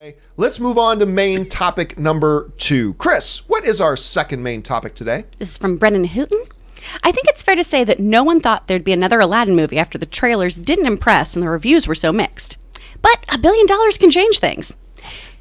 Okay, let's move on to main topic number 2. Chris, what is our second main topic today? This is from Brennan Houton. I think it's fair to say that no one thought there'd be another Aladdin movie after the trailers didn't impress and the reviews were so mixed. But $1 billion can change things.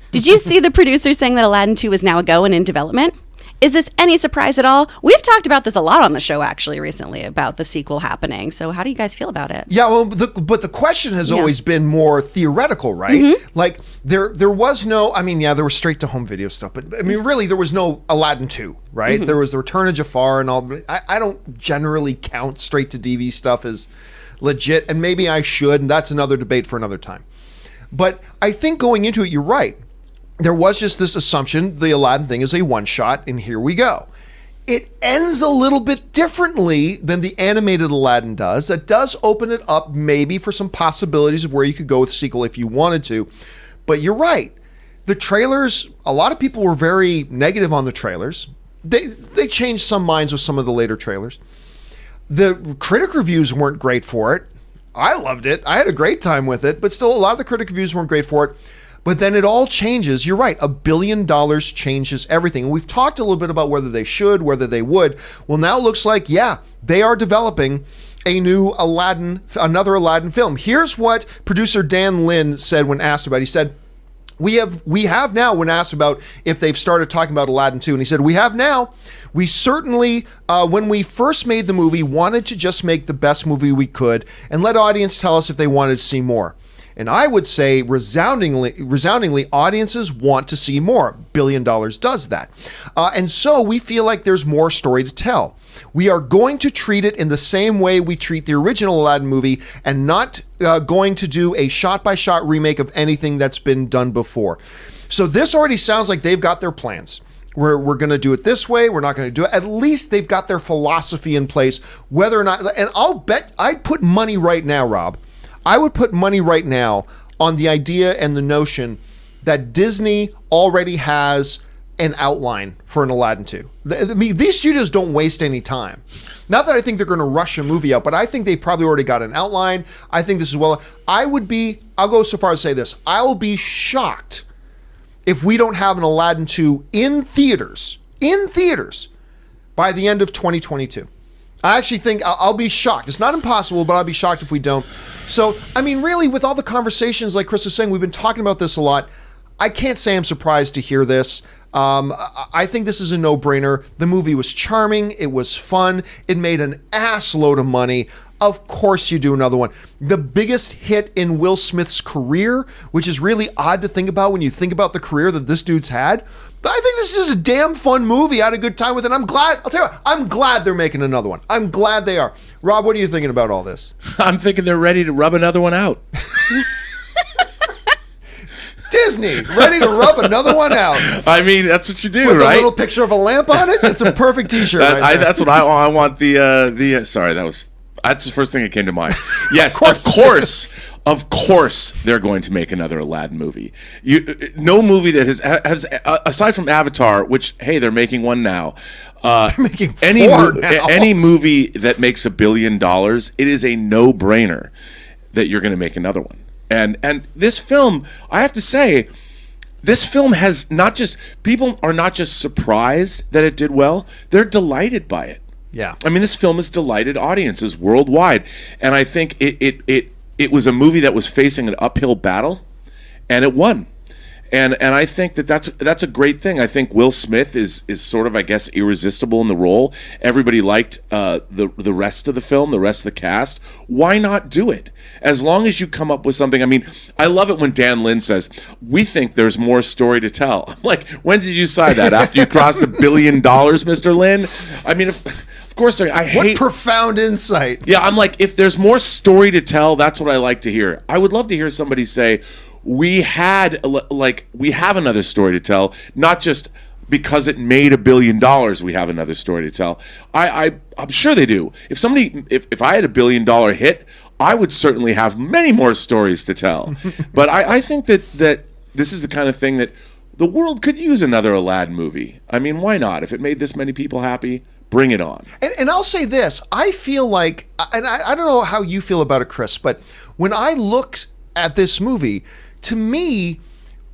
Did you see the producer saying that Aladdin 2 is now a go and in development? Is this any surprise at all? We've talked about this a lot on the show, actually, recently, about the sequel happening. So how do you guys feel about it? Yeah, well, but the question has always been more theoretical, right? Mm-hmm. Like, there was no, there was straight-to-home video stuff, but, really, there was no Aladdin 2, right? Mm-hmm. There was The Return of Jafar and all. I don't generally count straight-to-DV stuff as legit, and maybe I should, and that's another debate for another time. But I think going into it, you're right. There was just this assumption the Aladdin thing is a one-shot, and here we go. It ends a little bit differently than the animated Aladdin does. That does open it up maybe for some possibilities of where you could go with the sequel if you wanted to. But you're right. The trailers, a lot of people were very negative on the trailers. They changed some minds with some of the later trailers. The critic reviews weren't great for it. I loved it. I had a great time with it, but still a lot of the critic reviews weren't great for it. But then it all changes. You're right. $1 billion changes everything. And we've talked a little bit about whether they should, whether they would. Well, now it looks like, yeah, they are developing another Aladdin film. Here's what producer Dan Lin said when asked about it. He said, we have now, when asked about if they've started talking about Aladdin 2, and he said, we have now. We certainly, when we first made the movie, wanted to just make the best movie we could and let audience tell us if they wanted to see more. And I would say resoundingly, audiences want to see more. $1 billion does that. And so we feel like there's more story to tell. We are going to treat it in the same way we treat the original Aladdin movie and not going to do a shot-by-shot remake of anything that's been done before. So this already sounds like they've got their plans. We're going to do it this way. We're not going to do it. At least they've got their philosophy in place, whether or not, and I'd put money right now, Rob. I would put money right now on the idea and the notion that Disney already has an outline for an Aladdin 2. These studios don't waste any time. Not that I think they're going to rush a movie out, but I think they've probably already got an outline. I think this is I'll go so far as to say this. I'll be shocked if we don't have an Aladdin 2 in theaters by the end of 2022. I actually think I'll be shocked. It's not impossible, but I'll be shocked if we don't. So, really, with all the conversations, like Chris was saying, we've been talking about this a lot. I can't say I'm surprised to hear this. I think this is a no-brainer. The movie was charming. It was fun. It made an ass load of money. Of course you do another one. The biggest hit in Will Smith's career, which is really odd to think about when you think about the career that this dude's had. But I think this is a damn fun movie. I had a good time with it. I'll tell you what, I'm glad they're making another one. I'm glad they are. Rob, what are you thinking about all this? I'm thinking they're ready to rub another one out. Disney, ready to rub another one out. That's what you do, with right? With a little picture of a lamp on it? It's a perfect t-shirt right there. That's what I want. That's the first thing that came to mind. Yes, of course they're going to make another Aladdin movie. No movie that has aside from Avatar, which, hey, they're making one now. They're making four now. Any movie that makes $1 billion, it is a no-brainer that you're going to make another one. And this film, I have to say, this film has people are not just surprised that it did well, they're delighted by it. Yeah. This film has delighted audiences worldwide. And I think it was a movie that was facing an uphill battle, and it won. And I think that's a great thing. I think Will Smith is sort of, I guess, irresistible in the role. Everybody liked the rest of the film, the rest of the cast. Why not do it? As long as you come up with something. I love it when Dan Lin says, we think there's more story to tell. I'm like, when did you decide that? After you crossed $1 billion, Mr. Lin? Of course, I hate... What profound insight. Yeah, I'm like, if there's more story to tell, that's what I like to hear. I would love to hear somebody say, we have another story to tell, not just because it made $1 billion, we have another story to tell. I'm sure they do. If I had $1 billion hit, I would certainly have many more stories to tell. But I think that this is the kind of thing that the world could use another Aladdin movie. Why not? If it made this many people happy, bring it on. And I'll say this, I feel like, and I don't know how you feel about it, Chris, but when I looked at this movie, to me,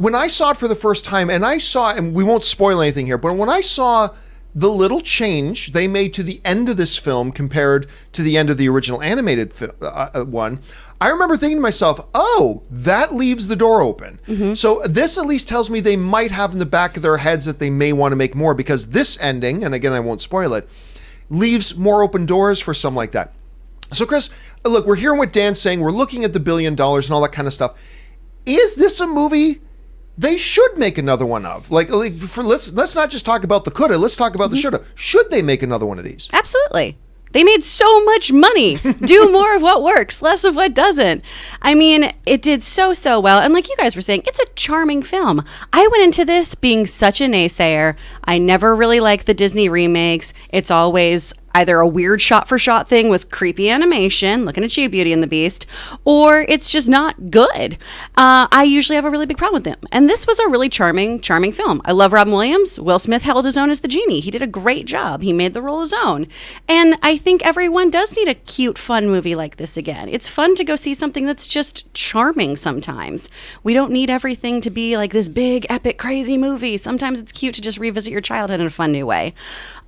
when I saw it for the first time, and we won't spoil anything here, but when I saw the little change they made to the end of this film compared to the end of the original animated one, I remember thinking to myself, oh, that leaves the door open. So this at least tells me they might have in the back of their heads that they may want to make more, because this ending, and again, I won't spoil it, leaves more open doors for something like that. So Chris, look, we're hearing what Dan's saying. We're looking at the $1 billion and all that kind of stuff. Is this a movie they should make another one of? Let's not just talk about the coulda, let's talk about the shoulda. Should they make another one of these? Absolutely. They made so much money. Do more of what works, less of what doesn't. I mean, it did so well. And like you guys were saying, it's a charming film. I went into this being such a naysayer. I never really liked the Disney remakes. It's always either a weird shot-for-shot thing with creepy animation, looking at you, Beauty and the Beast, or it's just not good. I usually have a really big problem with them. And this was a really charming film. I love Robin Williams. Will Smith held his own as the genie. He did a great job. He made the role his own. And I think everyone does need a cute, fun movie like this again. It's fun to go see something that's just charming sometimes. We don't need everything to be like this big, epic, crazy movie. Sometimes it's cute to just revisit your childhood in a fun new way.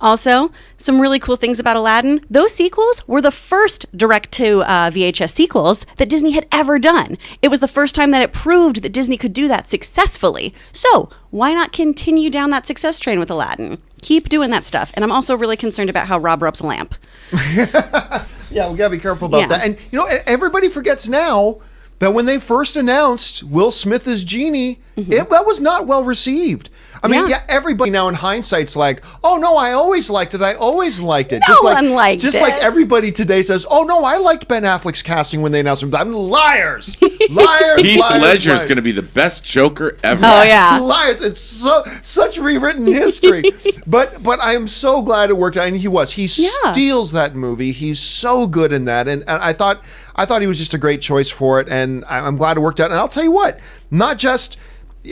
Also, some really cool things about Aladdin. Those sequels were the first direct-to-VHS sequels that Disney had ever done. It was the first time that it proved that Disney could do that successfully. So why not continue down that success train with Aladdin? Keep doing that stuff. And I'm also really concerned about how Rob rubs a lamp. Yeah, we gotta be careful about that. And everybody forgets now that when they first announced Will Smith as Genie, that was not well received. I mean, everybody now in hindsight's like, oh no, I always liked it. No one liked it. Just like everybody today says, oh no, I liked Ben Affleck's casting when they announced him. I'm liars. Heath Ledger is going to be the best Joker ever. Oh yeah, liars. It's such rewritten history. but I am so glad it worked out, and he steals that movie. He's so good in that, and I thought he was just a great choice for it, and I'm glad it worked out. And I'll tell you what, not just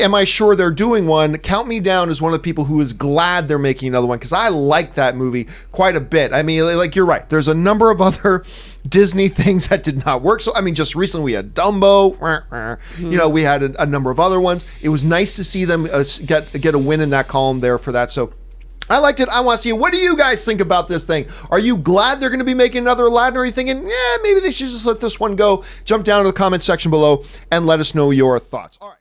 am I sure they're doing one, count me down as one of the people who is glad they're making another one, because I like that movie quite a bit. I mean, like, you're right. There's a number of other Disney things that did not work. So, I mean, just recently we had Dumbo. We had a number of other ones. It was nice to see them get a win in that column there for that. So I liked it. I want to see it. What do you guys think about this thing? Are you glad they're going to be making another Aladdin, or are you thinking, maybe they should just let this one go? Jump down to the comment section below and let us know your thoughts. All right.